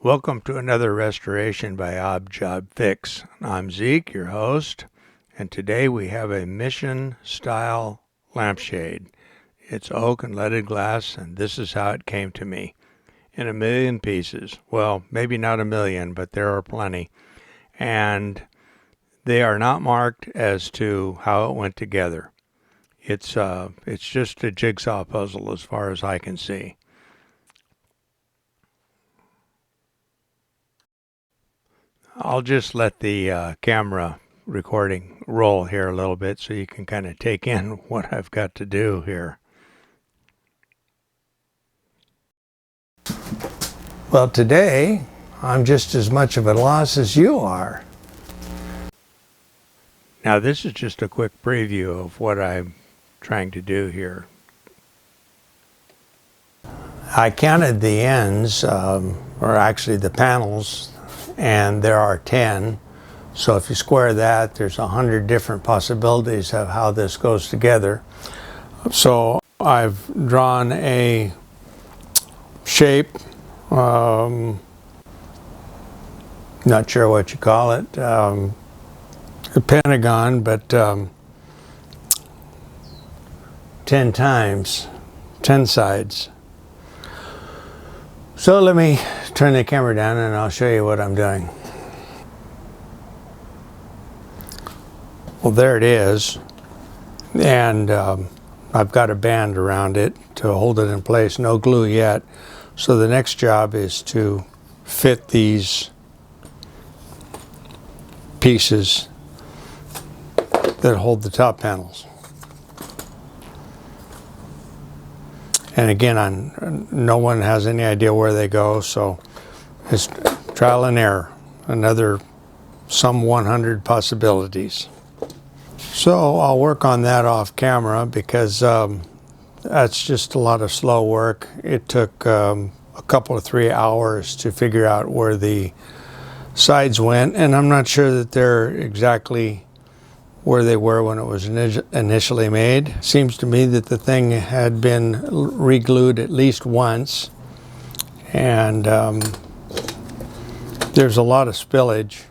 Welcome to another restoration by Ob Job Fix. I'm Zeke, your host, and today we have a mission-style lampshade. It's oak and leaded glass, and this is how it came to me. In 1,000,000 pieces. Well, maybe not 1,000,000, but there are plenty. And they are not marked as to how it went together. It's just a jigsaw puzzle as far as I can see. I'll just let the camera recording roll here a little bit so you can kind of take in what I've got to do here. Well, today I'm just as much of a loss as you are. Now this is just a quick preview of what I'm trying to do here. I counted the ends, or actually the panels, and there are 10. So if you square that, there's 100 different possibilities of how this goes together. So I've drawn a shape, not sure what you call it, a pentagon, but 10 times, 10 sides. So let me turn the camera down and I'll show you what I'm doing. Well, there it is, and I've got a band around it to hold it in place, no glue yet. So the next job is to fit these pieces that hold the top panels. And again, no one has any idea where they go, so it's trial and error. Another some 100 possibilities. So I'll work on that off camera because that's just a lot of slow work. It took a couple of 3 hours to figure out where the sides went, and I'm not sure that they're exactly where they were when it was initially made. Seems to me that the thing had been re-glued at least once, and there's a lot of spillage.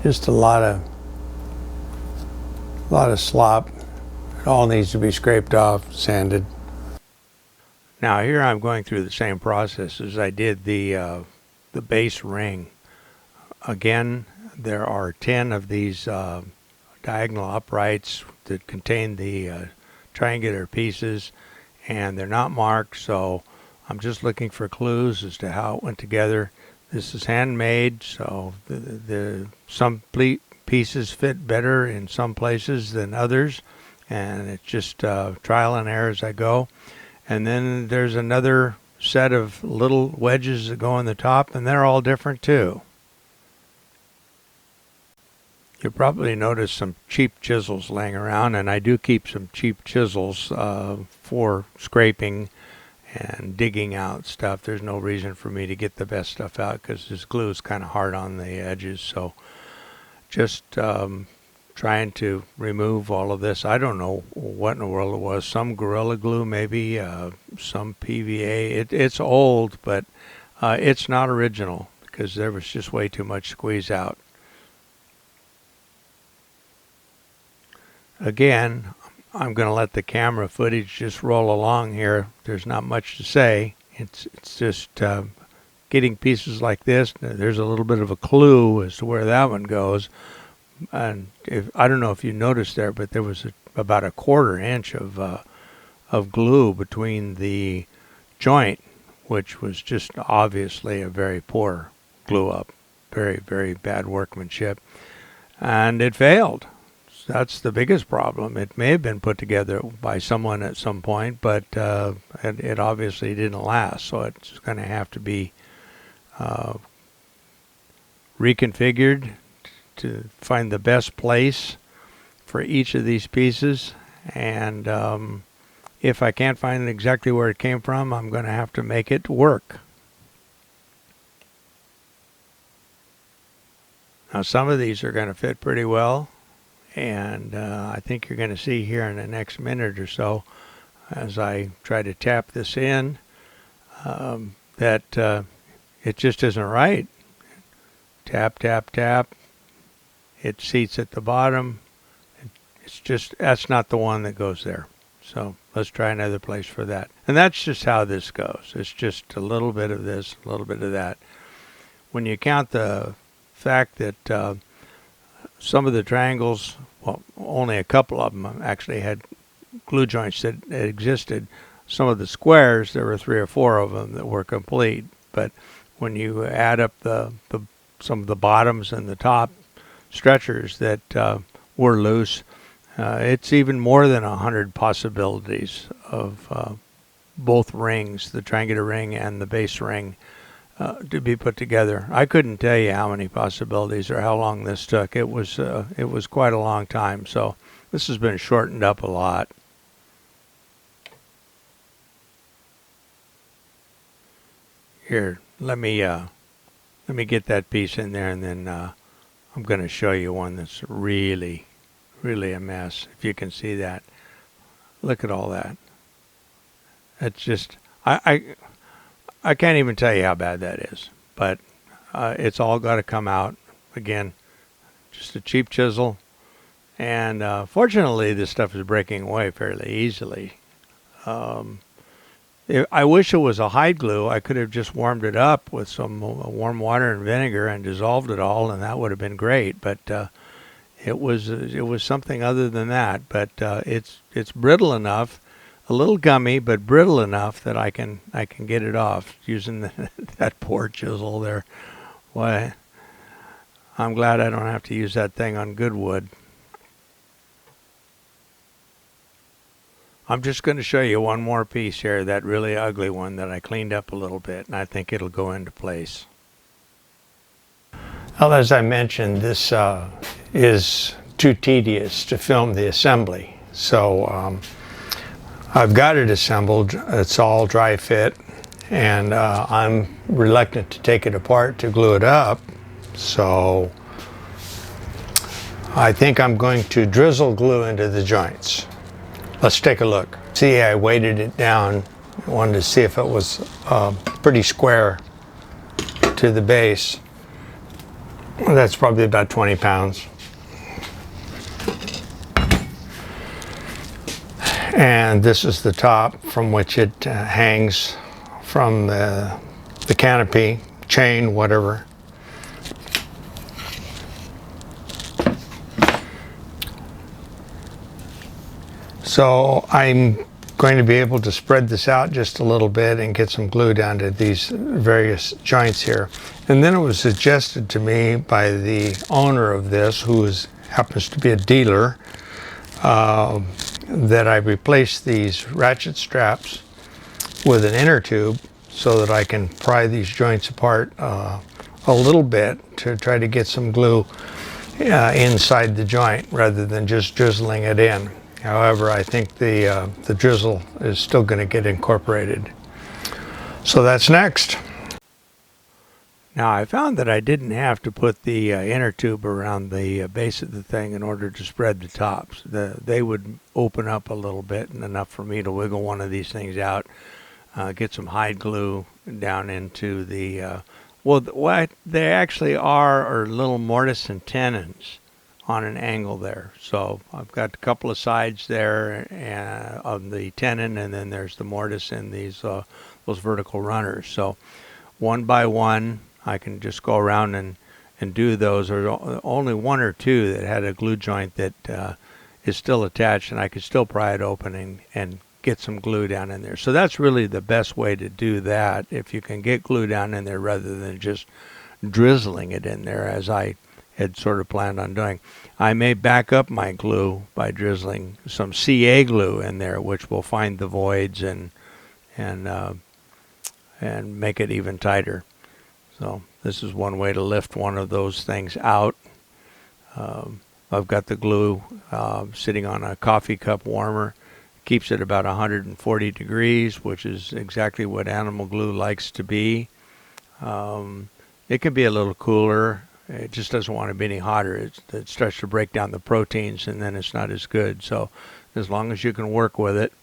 Just a lot of slop. It all needs to be scraped off, sanded. Now here I'm going through the same process as I did the base ring. Again, there are 10 of these diagonal uprights that contain the triangular pieces, and they're not marked, so I'm just looking for clues as to how it went together. This is handmade, so some pieces fit better in some places than others, and it's just trial and error as I go. And then there's another set of little wedges that go on the top, and they're all different too. You'll probably notice some cheap chisels laying around, and I do keep some cheap chisels for scraping and digging out stuff. There's no reason for me to get the best stuff out because this glue is kind of hard on the edges, so just trying to remove all of this. I don't know what in the world it was. Some Gorilla Glue, maybe, some PVA. It's old, but it's not original because there was just way too much squeeze out. Again, I'm going to let the camera footage just roll along here. There's not much to say. It's just getting pieces like this. There's a little bit of a clue as to where that one goes. And I don't know if you noticed there, but there was about a 1/4 inch of glue between the joint, which was just obviously a very poor glue up, very, very bad workmanship, and it failed. So that's the biggest problem. It may have been put together by someone at some point, but it obviously didn't last, so it's going to have to be reconfigured to find the best place for each of these pieces, and if I can't find exactly where it came from, I'm going to have to make it work. Now some of these are going to fit pretty well, and I think you're going to see here in the next minute or so as I try to tap this in, that it just isn't right. Tap, tap, tap. It seats at the bottom. It's just, that's not the one that goes there. So let's try another place for that. And that's just how this goes. It's just a little bit of this, a little bit of that. When you count the fact that some of the triangles, well, only a couple of them actually had glue joints that existed. Some of the squares, there were 3 or 4 of them that were complete. But when you add up some of the bottoms and the top stretchers that were loose, it's even more than 100 possibilities of both rings, the triangular ring and the base ring, to be put together. I couldn't tell you how many possibilities or how long this took. It was quite a long time. So this has been shortened up a lot. Here, let me get that piece in there, and then I'm going to show you one that's really, really a mess. If you can see that, look at all that. It's just I can't even tell you how bad that is. But it's all got to come out again. Just a cheap chisel, and fortunately, this stuff is breaking away fairly easily. I wish it was a hide glue. I could have just warmed it up with some warm water and vinegar and dissolved it all, and that would have been great. But it was something other than that. But it's brittle enough, a little gummy, but brittle enough that I can get it off using that poor chisel there. Why, I'm glad I don't have to use that thing on good wood. I'm just going to show you one more piece here, that really ugly one that I cleaned up a little bit, and I think it'll go into place. Well, as I mentioned, this is too tedious to film the assembly. So I've got it assembled. It's all dry fit, and I'm reluctant to take it apart to glue it up. So I think I'm going to drizzle glue into the joints. Let's take a look. See, I weighted it down. I wanted to see if it was pretty square to the base. That's probably about 20 pounds. And this is the top from which it hangs from the canopy, chain, whatever. So I'm going to be able to spread this out just a little bit and get some glue down to these various joints here. And then it was suggested to me by the owner of this, who happens to be a dealer, that I replace these ratchet straps with an inner tube so that I can pry these joints apart a little bit to try to get some glue inside the joint rather than just drizzling it in. However, I think the drizzle is still going to get incorporated. So that's next. Now I found that I didn't have to put the inner tube around the base of the thing in order to spread the tops. They would open up a little bit, and enough for me to wiggle one of these things out, get some hide glue down into the, what they actually are little mortise and tenons on an angle there. So I've got a couple of sides there of the tenon, and then there's the mortise in these those vertical runners. So one by one, I can just go around and do those. There's only one or two that had a glue joint that is still attached, and I could still pry it open and get some glue down in there. So that's really the best way to do that, if you can get glue down in there rather than just drizzling it in there, as I had sort of planned on doing. I may back up my glue by drizzling some CA glue in there, which will find the voids and make it even tighter. So this is one way to lift one of those things out. I've got the glue sitting on a coffee cup warmer. Keeps it about 140 degrees, which is exactly what animal glue likes to be. It can be a little cooler. It just doesn't want to be any hotter. It starts to break down the proteins, and then it's not as good. So as long as you can work with it.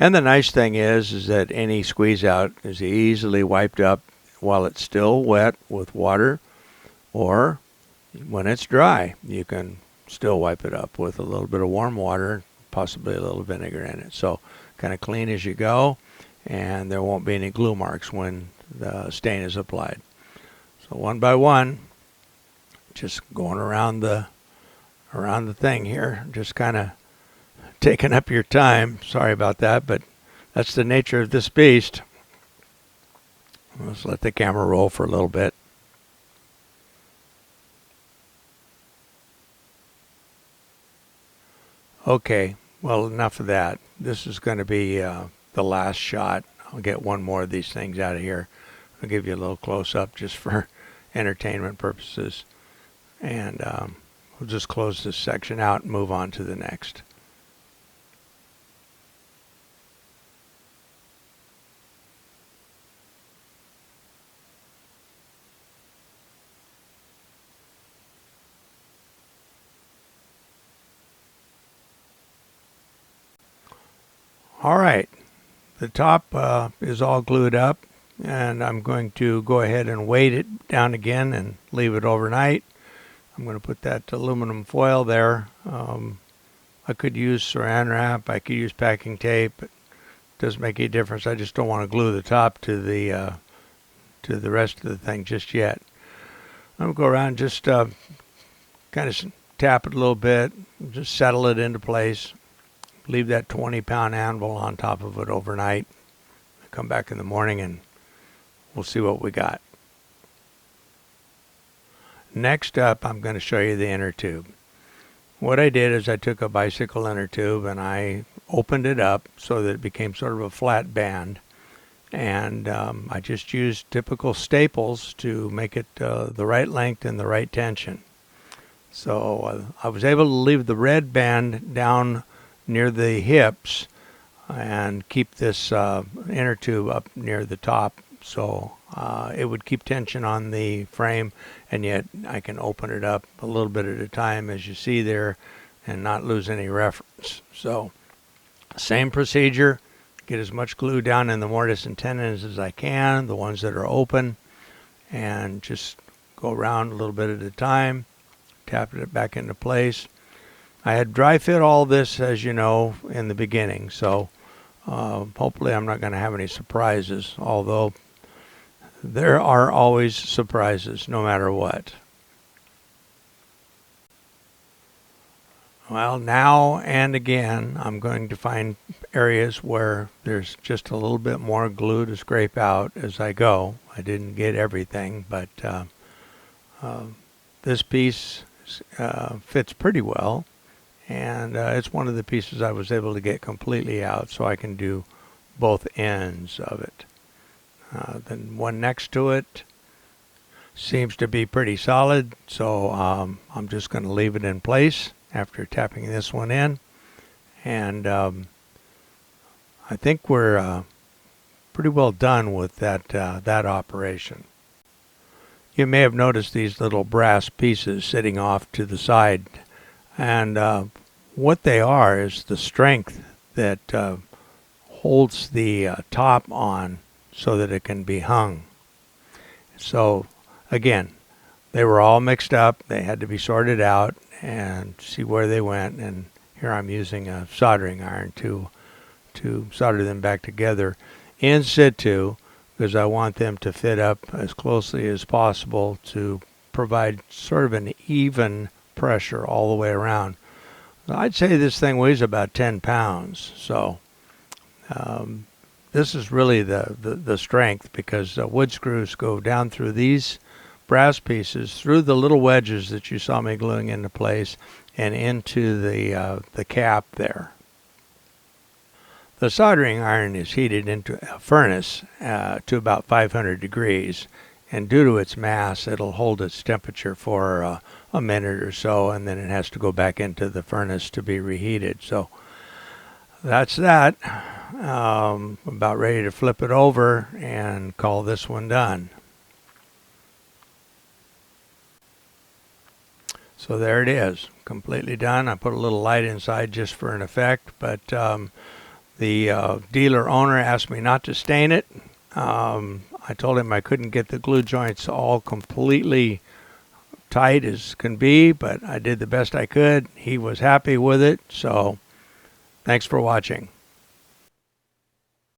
And the nice thing is that any squeeze out is easily wiped up while it's still wet with water, or when it's dry, you can still wipe it up with a little bit of warm water, possibly a little vinegar in it. So kind of clean as you go, and there won't be any glue marks when the stain is applied. So one by one, just going around the thing here, just kind of taking up your time. Sorry about that, but that's the nature of this beast. Let's let the camera roll for a little bit. Okay, well, enough of that. This is going to be the last shot. I'll get one more of these things out of here. I'll give you a little close-up just for entertainment purposes. And we'll just close this section out and move on to the next. All right, the top is all glued up, and I'm going to go ahead and weight it down again and leave it overnight. I'm going to put that aluminum foil there. I could use saran wrap, I could use packing tape. It doesn't make any difference. I just don't want to glue the top to the rest of the thing just yet. I'm going to go around and just kind of tap it a little bit, just settle it into place. Leave that 20-pound anvil on top of it overnight. Come back in the morning and we'll see what we got. Next up, I'm going to show you the inner tube. What I did is I took a bicycle inner tube and I opened it up so that it became sort of a flat band. And I just used typical staples to make it the right length and the right tension. So I was able to leave the red band down near the hips and keep this inner tube up near the top, so it would keep tension on the frame, and yet I can open it up a little bit at a time, as you see there, and not lose any reference. So same procedure, get as much glue down in the mortise and tenons as I can, the ones that are open, and just go around a little bit at a time, tap it back into place. I had dry fit all this, as you know, in the beginning, so hopefully I'm not going to have any surprises, although there are always surprises no matter what. Well, now and again, I'm going to find areas where there's just a little bit more glue to scrape out as I go. I didn't get everything, but this piece fits pretty well. And it's one of the pieces I was able to get completely out, so I can do both ends of it. The one next to it seems to be pretty solid, so I'm just going to leave it in place after tapping this one in. And I think we're pretty well done with that operation. You may have noticed these little brass pieces sitting off to the side. And what they are is the strength that holds the top on so that it can be hung. So again, they were all mixed up. They had to be sorted out and see where they went. And here I'm using a soldering iron to solder them back together in situ, because I want them to fit up as closely as possible to provide sort of an even pressure all the way around. I'd say this thing weighs about 10 pounds, so this is really the strength, because wood screws go down through these brass pieces, through the little wedges that you saw me gluing into place, and into the cap there. The soldering iron is heated into a furnace to about 500 degrees, and due to its mass, it'll hold its temperature for a minute or so, and then it has to go back into the furnace to be reheated. So that's that. About ready to flip it over and call this one done. So there it is, completely done. I put a little light inside just for an effect, but The dealer owner asked me not to stain it. I told him I couldn't get the glue joints all completely tight as can be, but I did the best I could. He was happy with it, so thanks for watching.